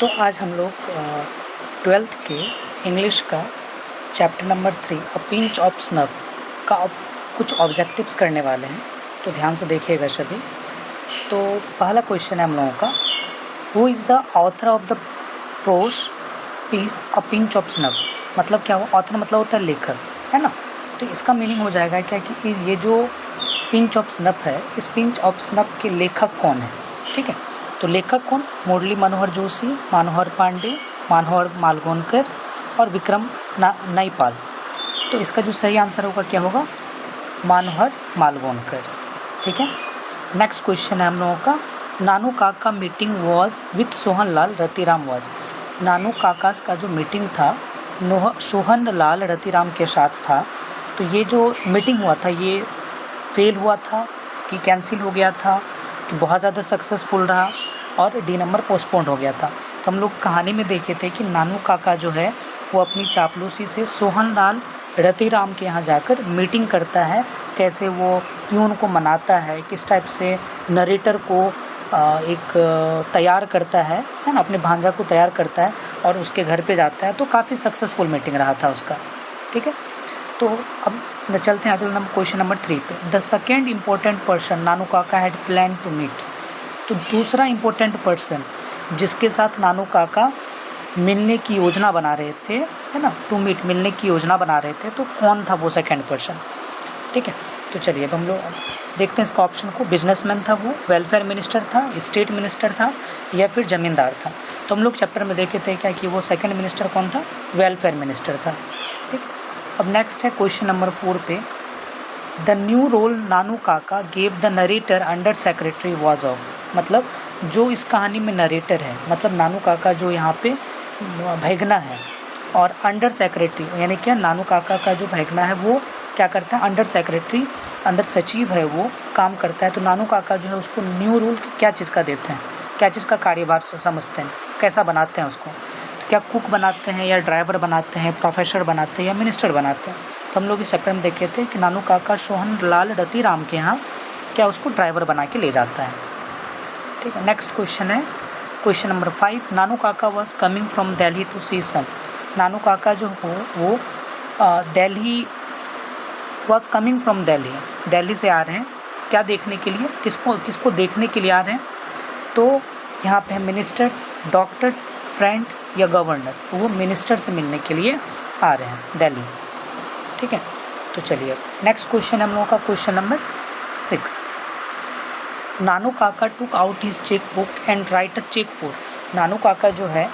तो आज हम लोग 12th के इंग्लिश का chapter number 3 a pinch of snuff का कुछ ऑब्जेक्टिव्स करने वाले हैं, तो ध्यान से देखिएगा सभी। तो पहला क्वेश्चन है हम लोगों का, who is the author of the prose piece a pinch of snuff. मतलब क्या हुआ, ऑथर मतलब होता है लेखक, है ना। तो इसका मीनिंग हो जाएगा क्या कि ये जो पिंच ऑफ स्नफ है, इस पिंच ऑफ स्नफ के लेखक कौन है। ठीक है, तो लेखक कौन, मुरली मनोहर जोशी, मनोहर पांडे, मनोहर मालगोनकर और विक्रम नईपाल। तो इसका जो सही आंसर होगा क्या होगा, मनोहर मालगोनकर। ठीक है, नेक्स्ट क्वेश्चन है हम लोगों का, नानू काका meeting was with Sohan Lal Ratiram was. Nanu Kakas का जो मीटिंग था सोहन लाल रतिराम के साथ था। तो ये जो मीटिंग हुआ था ये फेल हुआ था कि कैंसिल हो गया था कि बहुत ज़्यादा सक्सेसफुल रहा और डी नंबर पोस्टपोन्ड हो गया था। तो हम लोग कहानी में देखे थे कि नानू काका जो है वो अपनी चापलूसी से सोहन लाल रतिराम के यहाँ जाकर मीटिंग करता है, कैसे वो प्यून को मनाता है, किस टाइप से नरेटर को एक तैयार करता है ना, अपने भांजा को तैयार करता है और उसके घर पे जाता है। तो काफ़ी सक्सेसफुल मीटिंग रहा था उसका। ठीक है, तो अब चलते हैं अगले क्वेश्चन नंबर 3 पे। The second important person Nanu Kaka had plan to meet. तो दूसरा इम्पोर्टेंट पर्सन जिसके साथ नानू काका मिलने की योजना बना रहे थे, है ना, टू मीट मिलने की योजना बना रहे थे, तो कौन था वो सेकेंड पर्सन। ठीक है, तो चलिए अब हम लोग देखते हैं इसका ऑप्शन को। बिजनेसमैन था वो, वेलफेयर मिनिस्टर था, स्टेट मिनिस्टर था या फिर ज़मींदार था। तो हम लोग चैप्टर में देखे थे क्या कि वो सेकेंड मिनिस्टर कौन था, वेलफेयर मिनिस्टर था। ठीक, अब नेक्स्ट है क्वेश्चन नंबर 4 पे, the new role Nanu Kaka gave the narrator under secretary was of. मतलब जो इस कहानी में नरेटर है, मतलब नानू काका जो यहाँ पे भैगना है, और अंडर सेक्रेटरी यानी क्या, नानू काका का जो भैगना है वो क्या करता है, अंडर सेक्रेटरी, अंदर सचिव है, वो काम करता है। तो नानू काका जो है उसको न्यू रोल क्या चीज़ का देते हैं, क्या चीज़ का कार्यभार समझते हैं, कैसा बनाते हैं उसको, क्या कुक बनाते हैं या ड्राइवर बनाते हैं, प्रोफेसर बनाते हैं या मिनिस्टर बनाते हैं। तो हम लोग इस चैप्टर में देखे थे कि नानू काका सोहन लाल रतिराम के यहाँ क्या उसको ड्राइवर बना के ले जाता है। ठीक है, नेक्स्ट क्वेश्चन है question number 5, Nanu Kaka was coming from Delhi to see son. Nanu Kaka जो हो वो Delhi was coming from Delhi, Delhi से आ रहे हैं क्या देखने के लिए, किसको देखने के लिए आ रहे हैं। तो यहाँ पे है मिनिस्टर्स, डॉक्टर्स, फ्रेंड या गवर्नर्स। वो मिनिस्टर से मिलने के लिए आ रहे हैं दिल्ली। ठीक है, तो चलिए नेक्स्ट क्वेश्चन हम लोगों का question number 6, Nanu Kaka took out his cheque book and write a cheque for. Nanu Kaka जो है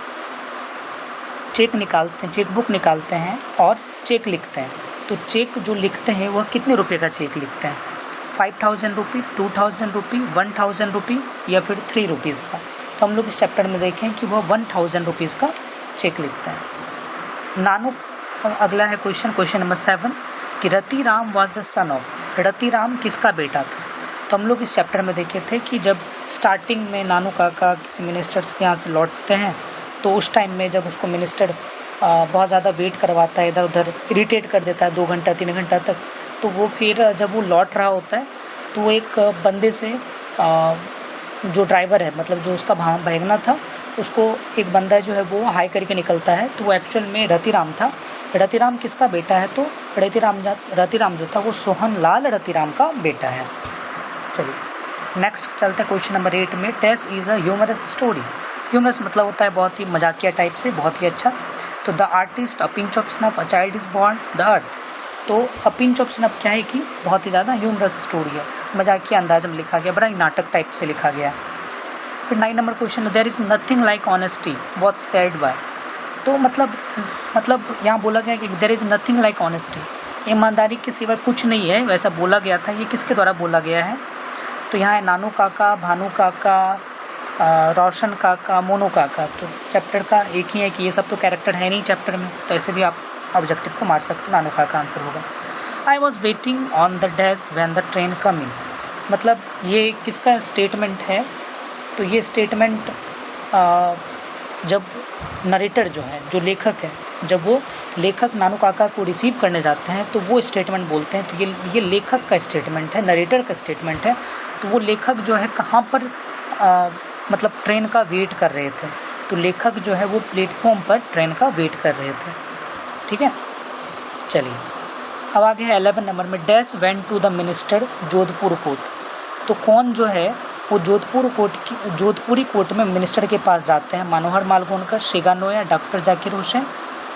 चेक निकालते हैं, चेक बुक निकालते हैं और चेक लिखते हैं। तो चेक जो लिखते हैं वह कितने रुपए का चेक लिखते हैं, 5000 रुपी, 2000 रुपी, 1000 रुपी या फिर 3 रुपीज़ का। तो हम लोग इस चैप्टर में देखें कि वह 1000 रुपीज़ का चेक लिखते हैं। नानू, अगला है क्वेश्चन नंबर 7 कि Ratiram was the son of. Ratiram किसका बेटा था। तो हम लोग इस चैप्टर में देखे थे कि जब स्टार्टिंग में नानू काका किसी मिनिस्टर्स के यहाँ से लौटते हैं, तो उस टाइम में जब उसको मिनिस्टर बहुत ज़्यादा वेट करवाता है, इधर उधर इरिटेट कर देता है 2 घंटा 3 घंटा तक, तो वो फिर जब वो लौट रहा होता है तो वो एक बंदे से जो ड्राइवर है, मतलब जो उसका भैगना था, उसको एक बंदा जो है वो हाई करके निकलता है। तो वो एक्चुअल में रतिराम था। रतिराम किसका बेटा है, तो रतिराम जो था वो सोहन लाल रतिराम का बेटा है। चलिए नेक्स्ट चलते हैं क्वेश्चन नंबर 8 में, this is a humorous story. Humorous मतलब होता है बहुत ही मजाकिया टाइप से, बहुत ही अच्छा। तो the artist a pinch of snuff, a child is born, the earth. तो अ पिंच ऑफ स्नफ क्या है कि बहुत ही ज़्यादा ह्यूमरस स्टोरी है, मजाकिया अंदाज में लिखा गया, बड़ा ही नाटक टाइप से लिखा गया। फिर 9 नंबर question, there is nothing like honesty was said by. तो मतलब यहाँ बोला गया कि there is nothing like honesty, ईमानदारी के सिवा कुछ नहीं है, वैसा बोला गया था। ये किसके द्वारा बोला गया है, तो यहाँ है नानू काका, भानु काका, रोशन काका, मोनू काका। तो चैप्टर का एक ही है कि ये सब तो कैरेक्टर है नहीं चैप्टर में, तो ऐसे भी आप ऑब्जेक्टिव को मार सकते हो, नानू काका आंसर होगा। I was waiting on the dash when the train coming. मतलब ये किसका स्टेटमेंट है, तो ये स्टेटमेंट जब नरेटर जो है, जो लेखक है, जब वो लेखक नानू काका को रिसीव करने जाते हैं तो वो स्टेटमेंट बोलते हैं। तो ये लेखक का स्टेटमेंट है, नरेटर का स्टेटमेंट है। तो वो लेखक जो है कहाँ पर मतलब ट्रेन का वेट कर रहे थे, तो लेखक जो है वो प्लेटफॉर्म पर ट्रेन का वेट कर रहे थे। ठीक है, चलिए अब आगे है 11 नंबर में, dash went to the minister Jodhpur court. तो कौन जो है वो जोधपुरी कोर्ट में मिनिस्टर के पास जाते हैं? मनोहर मालगोनकर, शिगानोया, डॉक्टर जाकिर हुसैन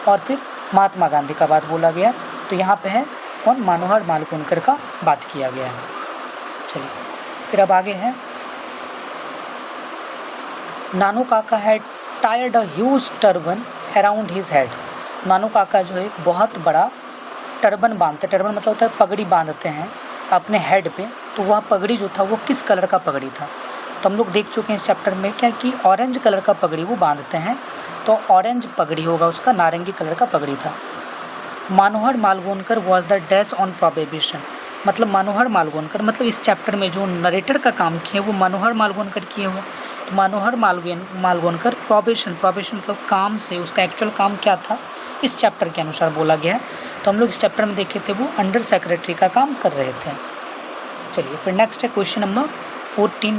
और फिर महात्मा गांधी का बात बोला गया। तो यहाँ पे है कौन? मनोहर मालगोनकर का बात किया गया है। चलिए फिर अब आगे है, नानू काका हैड टायर्ड a huge turban around his head. Nanu Kaka जो है एक बहुत बड़ा टर्बन बांधते, टर्बन मतलब होता है पगड़ी बांधते हैं अपने हेड पे। तो वह पगड़ी जो था वो किस कलर का पगड़ी था? तो हम लोग देख चुके हैं इस चैप्टर में क्या कि ऑरेंज कलर का पगड़ी वो बांधते हैं, तो ऑरेंज पगड़ी होगा उसका, नारंगी कलर का पगड़ी था। Manohar Malgonkar was the dash on prohibition. मतलब मनोहर मालगोनकर, मतलब इस चैप्टर में जो नरेटर का काम किए वो मनोहर मालगोनकर किए हुए। तो मनोहर मालगोनकर प्रोहिबिशन मतलब काम से, उसका एक्चुअल काम क्या था इस चैप्टर के अनुसार बोला गया है। तो हम लोग इस चैप्टर में देखे थे वो अंडर सेक्रेटरी का काम कर रहे थे। चलिए फिर नेक्स्ट है question number 14,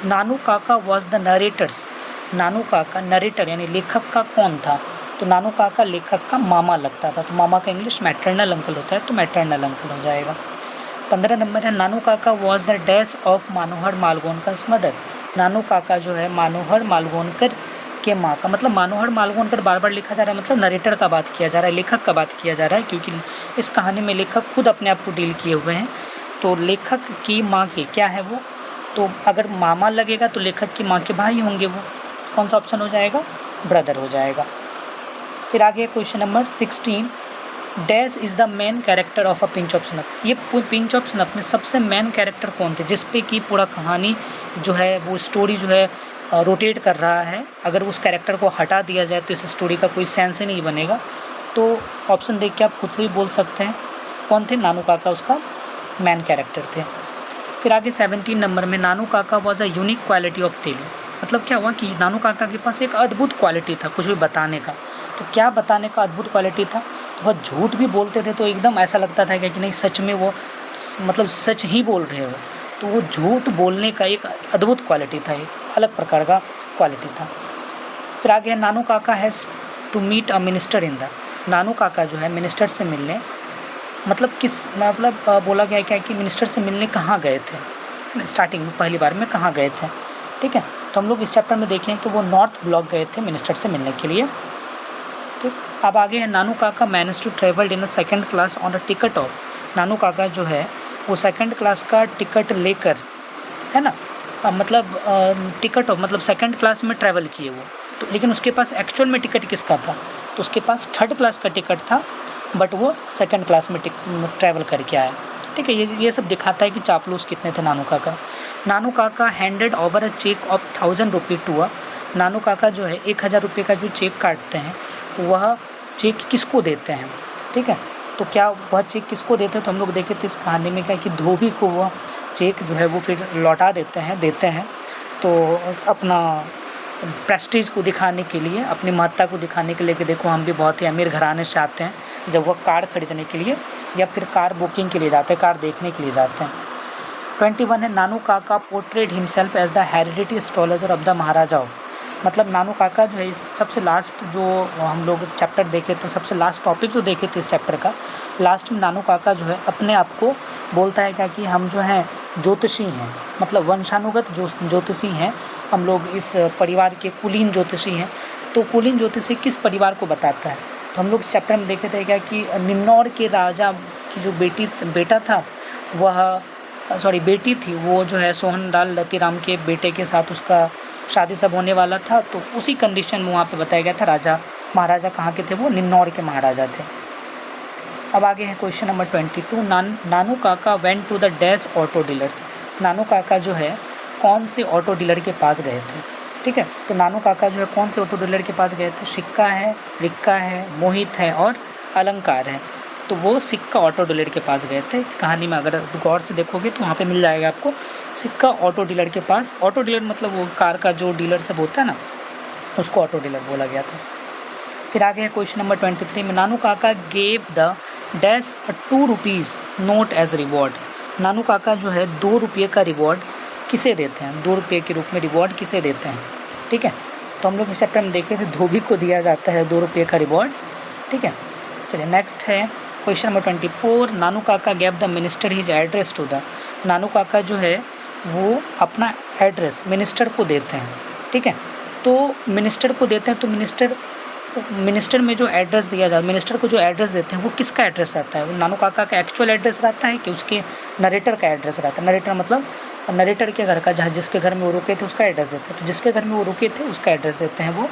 Nanu Kaka was the narrator's. नानू काका नरेटर यानी लेखक का कौन था? तो नानू काका लेखक का मामा लगता था। तो मामा का इंग्लिश मैटरनल अंकल होता है, तो मैटरनल अंकल हो जाएगा। 15 नंबर है, Nanu Kaka was the dash of Manohar Malgonkar mother. Nanu Kaka जो है मनोहर मालगोनकर के माँ का, मतलब मनोहर मालगोनकर बार बार लिखा जा रहा है, मतलब नरेटर का बात किया जा रहा है, लेखक का बात किया जा रहा है, क्योंकि इस कहानी में लेखक खुद अपने आप को डील किए हुए हैं। तो लेखक की माँ के क्या है वो? तो अगर मामा लगेगा तो लेखक की माँ के भाई होंगे वो। कौन सा ऑप्शन हो जाएगा? ब्रदर हो जाएगा। फिर आगे question number 16, dash is the main character of a pinch of snuff. ये पिंच ऑफ स्नफ में सबसे मेन कैरेक्टर कौन थे जिसपे कि पूरा कहानी जो है वो स्टोरी जो है रोटेट कर रहा है? अगर उस कैरेक्टर को हटा दिया जाए तो इस स्टोरी का कोई सेंस ही नहीं बनेगा। तो ऑप्शन देख के आप खुद से भी बोल सकते हैं कौन थे। नानू काका उसका मेन कैरेक्टर थे। फिर आगे 17 नंबर में, Nanu Kaka was a unique quality of telling. मतलब क्या हुआ कि नानू काका के पास एक अद्भुत क्वालिटी था कुछ भी बताने का। तो क्या बताने का अद्भुत क्वालिटी था? वह झूठ भी बोलते थे तो एकदम ऐसा लगता था कि नहीं सच में वो मतलब सच ही बोल रहे हो। तो वो झूठ बोलने का एक अद्भुत क्वालिटी था, एक अलग प्रकार का क्वालिटी था। फिर आगे है, Nanu Kaka has to meet a minister in the. Nanu Kaka जो है मिनिस्टर से मिलने, मतलब बोला गया क्या कि मिनिस्टर से मिलने कहाँ गए थे? स्टार्टिंग में पहली बार में कहाँ गए थे? ठीक है, तो हम लोग इस चैप्टर में देखें कि वो नॉर्थ ब्लॉक गए थे मिनिस्टर से मिलने के लिए। ठीक, अब आगे है, Nanu Kaka manage to travel in a second class on a ticket of. Nanu Kaka जो है वो सेकंड क्लास का टिकट लेकर, है ना, टिकट ऑफ मतलब सेकंड क्लास में ट्रैवल किए वो। तो लेकिन उसके पास एक्चुअल में टिकट किसका था? तो उसके पास थर्ड क्लास का टिकट था, बट वो सेकंड क्लास में ट्रैवल करके आया। ठीक है, ये सब दिखाता है कि चापलूस कितने थे नानू Kaka. Nanu Kaka handed over a cheque of 1000 रुपये टू अ। नानू काका जो है 1000 रुपये का जो चेक काटते हैं वह चेक किसको देते हैं? ठीक है, तो क्या वह चेक किसको देते हैं? तो हम लोग देखे थे इस कहानी में क्या कि धोबी को वह चेक जो है वो फिर लौटा देते हैं। तो अपना प्रेस्टीज को दिखाने के लिए, अपनी महत्ता को दिखाने के लिए कि देखो हम भी बहुत ही अमीर घराने से आते हैं, जब वह कार खरीदने के लिए या फिर कार बुकिंग के लिए जाते हैं, कार देखने के लिए जाते हैं। 21 है, Nanu Kaka portrayed himself as the heredity astrologer of the Maharaja of. मतलब नानू काका जो है इस सबसे लास्ट जो हम लोग चैप्टर देखे तो सबसे लास्ट टॉपिक जो देखे थे इस चैप्टर का, लास्ट में नानू काका जो है अपने आप को बोलता है क्या कि हम जो हैं ज्योतिषी हैं, मतलब वंशानुगत ज्योतिषी हैं, हम लोग इस परिवार के कुलीन ज्योतिषी हैं। तो कुलीन ज्योतिषी किस परिवार को बताता है? तो हम लोग इस चैप्टर में देखे थे क्या कि निन्नौर के राजा की जो बेटी थी वो जो है सोहनलाल रतिराम के बेटे के साथ उसका शादी सब होने वाला था। तो उसी कंडीशन में वहाँ पे बताया गया था। महाराजा कहाँ के थे? वो निन्नौर के महाराजा थे। अब आगे है question number 22, Nanu Kaka went to the dash auto dealers. Nanu Kaka जो है कौन से ऑटो डीलर के पास गए थे? ठीक है, तो नानू काका जो है कौन से ऑटो डीलर के पास गए थे? सिक्का है, रिक्का है, मोहित है और अलंकार है। तो वो सिक्का ऑटो डीलर के पास गए थे। कहानी में अगर गौर से देखोगे तो वहाँ पे मिल जाएगा आपको, सिक्का ऑटो डीलर के पास। ऑटो डीलर मतलब वो कार का जो डीलर सब होता है ना, उसको ऑटो डीलर बोला गया था। फिर आगे है क्वेश्चन नंबर 23 में, Nanu Kaka gave the dash 2 rupees note as reward. Nanu Kaka जो है 2 रुपये का रिवॉर्ड किसे देते हैं? 2 रुपये के रूप में रिवॉर्ड किसे देते हैं? ठीक है, तो हम लोग इस चैप्टर में देखे थे धोबी को दिया जाता है 2 रुपये का रिवॉर्ड, ठीक है। चलिए नेक्स्ट है question number 24। Nanu Kaka gave the minister his address to the. Nanu Kaka जो है वो अपना एड्रेस मिनिस्टर को देते हैं, ठीक है। तो मिनिस्टर को देते हैं, तो मिनिस्टर में जो एड्रेस दिया जाता है, मिनिस्टर को जो एड्रेस देते हैं वो किसका एड्रेस रहता है? वो नानू काका का एक्चुअल एड्रेस रहता है कि उसके नरेटर का एड्रेस रहता है? नरेटर मतलब नरेटर के घर का, जहाँ जिसके घर में वो रुके थे उसका एड्रेस देते हैं। तो जिसके घर में वो रुके थे उसका एड्रेस देते हैं वो।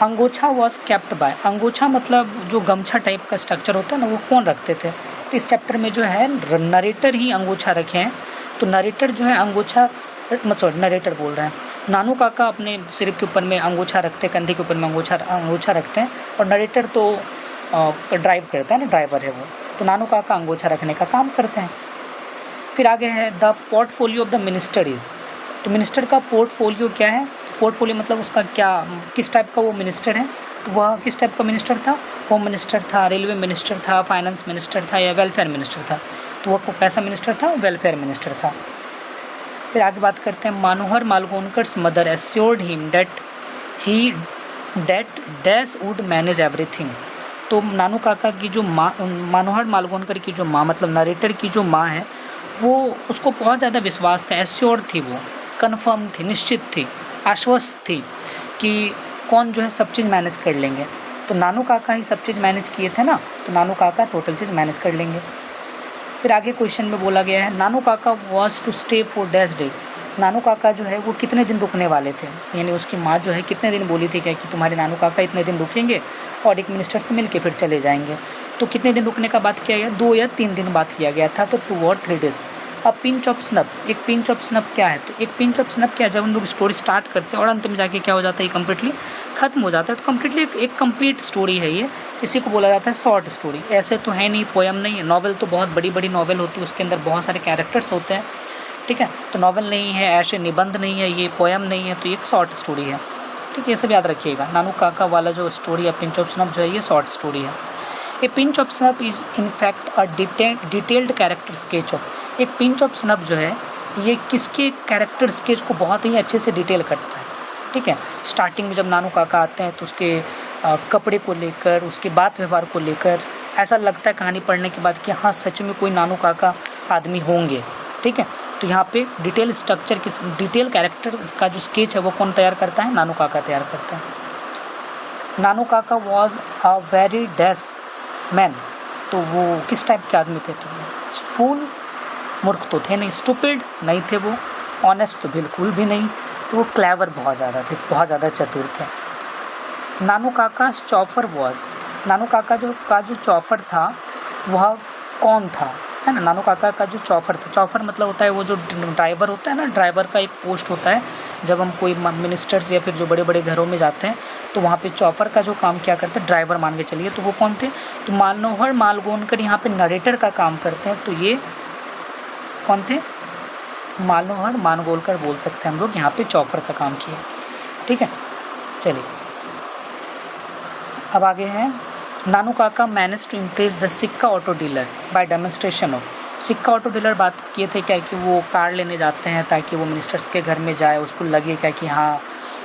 अंगोछा वॉज केप्ट बाय। अंगोछा मतलब जो गमछा टाइप का स्ट्रक्चर होता है ना, वो कौन रखते थे? तो इस चैप्टर में जो है नरेटर ही अंगोछा रखे हैं। तो नरेटर जो है अंगोछा, नरेटर बोल रहे हैं, नानू काका अपने सिर के ऊपर में अंगोछा रखते हैं, कंधे के ऊपर में अंगोछा रखते हैं, और नरेटर तो ड्राइव करता है ना, ड्राइवर है वो। तो नानू काका अंगोछा रखने का काम करते हैं। फिर आगे है the portfolio of the minister is. तो मिनिस्टर का पोर्टफोलियो क्या है? पोर्टफोलियो मतलब उसका क्या, किस टाइप का वो मिनिस्टर है? तो वह किस टाइप का मिनिस्टर था? होम मिनिस्टर था, रेलवे मिनिस्टर था, फाइनेंस मिनिस्टर था, या वेलफेयर मिनिस्टर था? तो वह कैसा मिनिस्टर था? वेलफेयर मिनिस्टर था। फिर आगे बात करते हैं, Manohar Malgonkar's mother assured him that dash would manage everything. तो नानू काका की जो माँ, मनोहर मालगोनकर की जो माँ, मतलब नरेटर की जो माँ है, वो उसको बहुत ज़्यादा विश्वास था, एश्योर्ड थी, वो कन्फर्म थी, निश्चित थी, आश्वस्त थी कि कौन जो है सब चीज़ मैनेज कर लेंगे। तो नानू काका ही सब चीज़ मैनेज किए थे ना, तो नानू काका टोटल चीज़ मैनेज कर लेंगे। फिर आगे क्वेश्चन में बोला गया है, Nanu Kaka was to stay for dash days. Nanu Kaka जो है वो कितने दिन रुकने वाले थे? यानी उसकी माँ जो है कितने दिन बोली थी क्या कि तुम्हारे नानू काका इतने दिन रुकेंगे और एक मिनिस्टर से मिल के फिर चले जाएंगे। तो कितने दिन रुकने का बात किया गया? 2 या 3 दिन बात किया गया था, तो 2 और 3 डेज। अब पिंच ऑफ स्नप, एक पिंच ऑफ स्नप क्या है? तो एक पिंच ऑफ स्नप क्या है? जब हम लोग स्टोरी स्टार्ट करते हैं और अंत में जाके क्या हो जाता है, ये कम्प्लीटली ख़त्म हो जाता है। तो कम्प्लीटली एक कंप्लीट स्टोरी है ये, इसी को बोला जाता है शॉर्ट स्टोरी। ऐसे तो है नहीं, पोएम नहीं है। नॉवेल तो बहुत बड़ी बड़ी नॉवेल होती है, उसके अंदर बहुत सारे कैरेक्टर्स होते हैं, ठीक है। तो नॉवेल नहीं है, ऐसे निबंध नहीं है, ये पोएम नहीं है, तो एक शॉर्ट स्टोरी है, ठीक है। ये सब याद रखिएगा। नानू काका वाला जो स्टोरी है पिंच ऑफ स्नप जो है, ये शॉर्ट स्टोरी है। ए pinch of snap is in fact a detailed character sketch of. एक पिंच ऑफ स्नप जो है ये किसके कैरेक्टर स्केच को बहुत ही अच्छे से डिटेल करता है, ठीक है। स्टार्टिंग में जब नानू काका आते हैं तो उसके कपड़े को लेकर, उसके बात व्यवहार को लेकर ऐसा लगता है कहानी पढ़ने के बाद कि हाँ सच में कोई नानू काका आदमी होंगे, ठीक है। तो यहाँ पे डिटेल स्ट्रक्चर, डिटेल कैरेक्टर का जो स्केच है वो कौन तैयार करता है? नानू काका तैयार करता है। Nanu Kaka was a very dash man. तो वो किस टाइप के आदमी थे? तो फूल, मूर्ख तो थे नहीं, स्टूपिड नहीं थे वो, ऑनेस्ट तो बिल्कुल भी नहीं, तो वो क्लेवर बहुत ज़्यादा थे, बहुत ज़्यादा चतुर थे। नानू काका चौफर वॉज। नानू काका जो चौफर था वह कौन था, है ना? नानू काका का जो चौफर था, चौफर मतलब होता है वो जो ड्राइवर होता है ना, ड्राइवर का एक पोस्ट होता है जब हम कोई मिनिस्टर्स या फिर जो बड़े बड़े घरों में जाते हैं तो वहाँ पे चौफर का जो काम क्या करते हैं, ड्राइवर मान के चलिए। तो वो कौन थे? तो मनोहर मालगोनकर यहाँ पे नरेटर का काम करते हैं। तो ये कौन थे? मनोहर मालगोनकर बोल सकते हैं हम लोग, यहाँ पे चौफर का काम किया, ठीक है। चलिए अब आगे है, Nanu Kaka manage to impress the Sikka auto dealer by demonstration of. Sikka auto dealer बात किए थे क्या कि वो कार लेने जाते हैं ताकि वो मिनिस्टर्स के घर में जाए, उसको लगे क्या कि हाँ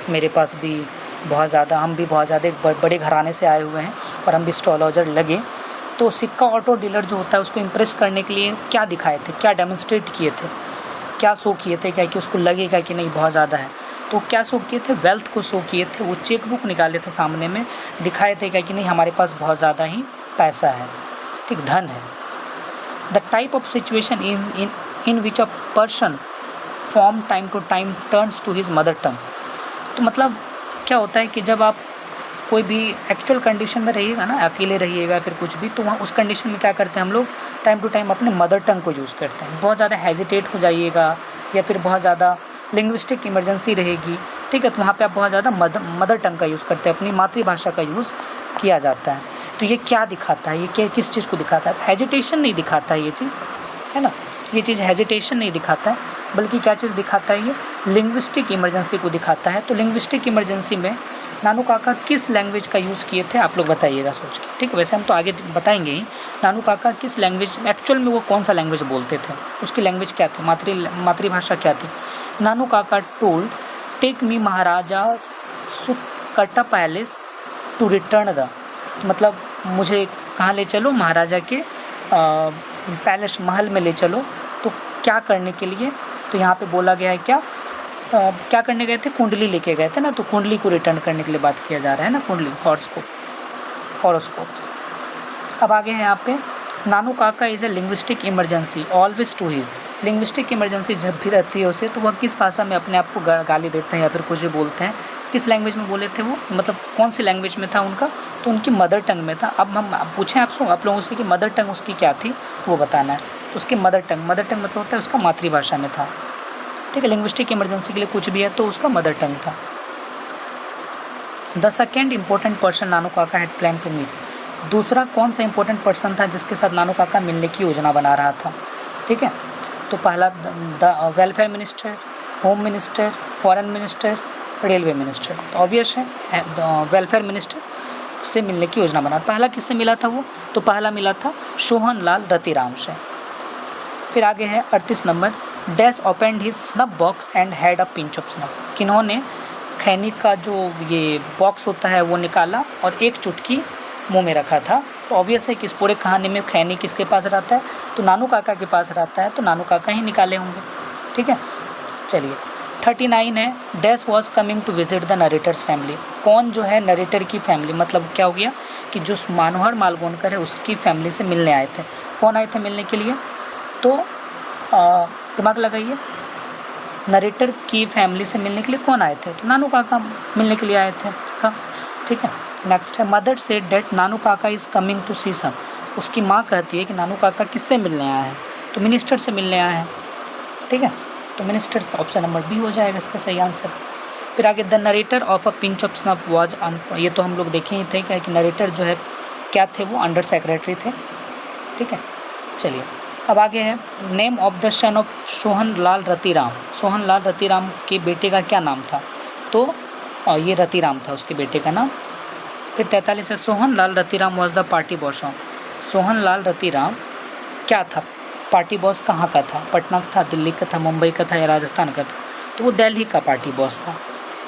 मेरे पास भी बहुत ज़्यादा, हम भी बहुत ज़्यादा एक बड़े घराने से आए हुए हैं और हम भी एस्ट्रोलॉजर लगे। तो सिक्का ऑटो डीलर जो होता है उसको इम्प्रेस करने के लिए क्या दिखाए थे, क्या डेमोन्स्ट्रेट किए थे, क्या शो किए थे क्या कि उसको लगेगा कि नहीं बहुत ज़्यादा है। तो क्या शो किए थे? वेल्थ को शो किए थे। वो चेक बुक निकाले थे, सामने में दिखाए थे क्या कि नहीं हमारे पास बहुत ज़्यादा ही पैसा है, ठीक, धन है। The type of situation in which a person from time to time turns to his mother tongue. तो मतलब क्या होता है कि जब आप कोई भी एक्चुअल कंडीशन में रहिएगा ना, अकेले रहिएगा फिर कुछ भी, तो वहाँ उस कंडीशन में क्या करते हैं हम लोग, टाइम टू टाइम अपने मदर टंग को यूज़ करते हैं। बहुत ज़्यादा हेजिटेट हो जाइएगा या फिर बहुत ज़्यादा लिंग्विस्टिक इमरजेंसी रहेगी, ठीक है, तो वहाँ पे आप बहुत ज़्यादा मदर टंग का यूज़ करते हैं, अपनी मातृभाषा का यूज़ किया जाता है। तो ये क्या दिखाता है, ये किस चीज़ को दिखाता है? हेजिटेशन नहीं दिखाता है ये चीज़, है ना। ये चीज़ हेजिटेशन नहीं दिखाता है, बल्कि क्या चीज़ दिखाता है? ये लिंग्विस्टिक इमरजेंसी को दिखाता है। तो लिंग्विस्टिक इमरजेंसी में नानू काका किस लैंग्वेज का यूज़ किए थे, आप लोग बताइएगा सोच के, ठीक है। वैसे हम तो आगे बताएंगे ही, नानू काका किस लैंग्वेज, एक्चुअल में वो कौन सा लैंग्वेज बोलते थे, उसकी लैंग्वेज क्या थी, मातृभाषा क्या थी। Nanu Kaka told take me Maharaja Sukatta palace to return the, मतलब मुझे कहाँ ले चलो, महाराजा के पैलेस महल में ले चलो। तो क्या करने के लिए, तो यहाँ पे बोला गया है क्या करने गए थे, कुंडली लेके गए थे ना, तो कुंडली को रिटर्न करने के लिए बात किया जा रहा है ना, कुंडली, हॉरोस्कोप्स। अब आगे है यहाँ पे, Nanu Kaka is a linguistic emergency always to his, linguistic emergency जब भी रहती है उसे, तो वह किस भाषा में अपने आप को गाली देते हैं या फिर कुछ भी बोलते हैं, किस लैंग्वेज में बोले थे वो, मतलब कौन सी लैंग्वेज में था उनका, तो उनकी मदर टंग में था। अब हम पूछें आप लोगों से कि मदर टंग उसकी क्या थी, वो बताना है। तो उसकी मदर टंग मतलब होता है उसका मातृभाषा में था, ठीक है। लिंग्विस्टिक इमरजेंसी के लिए कुछ भी है तो उसका मदर टंग था। The second important person Nanu Kaka had plan to meet, दूसरा कौन सा इंपॉर्टेंट पर्सन था जिसके साथ नानू काका मिलने की योजना बना रहा था, ठीक है। तो पहला the welfare minister, home minister, foreign minister, railway minister. तो ऑब्वियस है वेलफेयर मिनिस्टर से मिलने की योजना बना। पहला किससे मिला था वो, तो पहला मिला था सोहन लाल रतिराम से। फिर आगे है 38 number, dash opened his snuff box and had a pinch of snuff, किन्होंने खैनी का जो ये बॉक्स होता है वो निकाला और एक चुटकी मुंह में रखा था। तो ऑब्वियस है कि इस पूरे कहानी में खैनी किसके पास रहता है, तो नानू काका के पास रहता है, तो नानू काका ही निकाले होंगे, ठीक है। चलिए 39 है, dash was coming to visit the narrator's family, कौन जो है नरेटर की फैमिली, मतलब क्या हो गया कि जो मनोहर मालगोनकर है उसकी फैमिली से मिलने आए थे। कौन आए थे मिलने के लिए, तो दिमाग लगाइए, नरेटर की फैमिली से मिलने के लिए कौन आए थे, तो नानू काका मिलने के लिए आए थे, ठीक है। नेक्स्ट है, mother said that Nanu Kaka is coming to सी सम, उसकी माँ कहती है कि नानू काका किससे मिलने आए हैं, तो मिनिस्टर से मिलने आए हैं, ठीक है। तो मिनिस्टर ऑप्शन नंबर बी हो जाएगा इसका सही आंसर। फिर आगे the narrator of a pinch of snuff was on, ये तो हम लोग देखे ही थे कि नरेटर जो है क्या थे, वो अंडर सेक्रेटरी थे, ठीक है। चलिए अब आगे है, name of the son of Sohan Lal Ratiram, Sohan Lal Ratiram के बेटे का क्या नाम था, तो ये रतिराम था उसके बेटे का नाम। फिर 43 है, Sohan Lal Ratiram was the party boss of, Sohan Lal Ratiram क्या था, पार्टी बॉस कहाँ का था, पटना का था, दिल्ली का था, मुंबई का था या राजस्थान का था, तो वो दिल्ली का पार्टी बॉस था,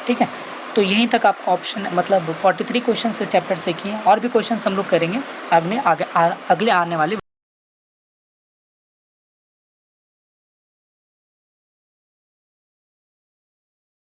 ठीक है। तो यहीं तक आप ऑप्शन मतलब 43 क्वेश्चन इस चैप्टर से किए, और भी क्वेश्चन हम लोग करेंगे अगले आने वाले